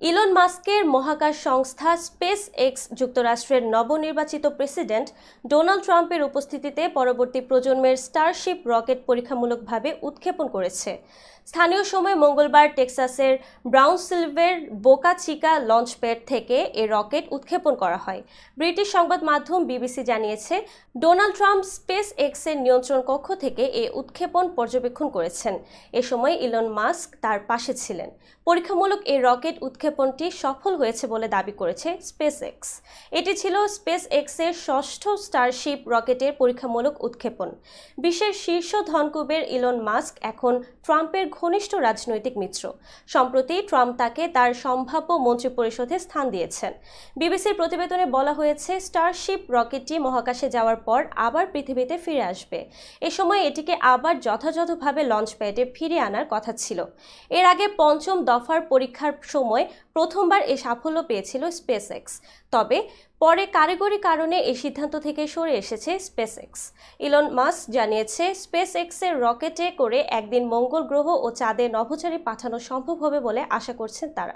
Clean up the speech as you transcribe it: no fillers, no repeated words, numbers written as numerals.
Elon মাস্কের মহাকাশ সংস্থা স্পেস এক্স যুক্তরাষ্ট্রের নবনির্বাচিত প্রেসিডেন্ট ডোনাল্ড ট্রাম্পের উপস্থিতিতে পরবর্তী প্রজন্মের স্টারশিপ রকেট পরীক্ষামূলকভাবে উৎক্ষেপণ করেছে। স্থানীয় সময় মঙ্গলবার টেক্সাসের ব্রাউনসভিলের বোকা চিকা লঞ্চপ্যাড থেকে এ রকেট উৎক্ষেপণ করা হয়। ব্রিটিশ সংবাদ মাধ্যম বিবিসি জানিয়েছে, ডোনাল্ড ট্রাম্প স্পেস এক্সের নিয়ন্ত্রণ কক্ষ থেকে এ উৎক্ষেপণ পর্যবেক্ষণ করেছেন। এ সময় ইলন মাস্ক তার পাশে ছিলেন। পরীক্ষামূলক এই রকেট উৎক্ষেপণটি সফল হয়েছে বলে দাবি করেছে স্পেস এক্স। এটি ছিল স্পেস এক্সের ষষ্ঠ স্টারশিপ রকেটের পরীক্ষামূলক উৎক্ষেপণ। বিশ্বের শীর্ষ ধনকুবের ইলন মাস্ক এখন ট্রাম্পের ঘনিষ্ঠ রাজনৈতিক মিত্র। সম্প্রতি ট্রাম্প তাকে তার সম্ভাব্য মন্ত্রিপরিষদে স্থান দিয়েছেন। বিবিসির প্রতিবেদনে বলা হয়েছে, স্টারশিপ রকেটটি মহাকাশে যাওয়ার পর আবার পৃথিবীতে ফিরে আসবে। এ সময় এটিকে আবার যথাযথভাবে লঞ্চপ্যাডে ফিরিয়ে আনার কথা ছিল। এর আগে পঞ্চম দফার পরীক্ষার সময় প্রথমবার এ সাফল্য পেয়েছিল স্পেস এক্স। তবে পরে কারিগরি কারণে এই সিদ্ধান্ত থেকে সরে এসেছে স্পেস এক্স। ইলন মাস্ক জানিয়েছে, স্পেস এক্সের রকেটে করে একদিন মঙ্গল গ্রহ ও চাঁদে নভোচারী পাঠানো সম্ভব হবে বলে আশা করছেন তারা।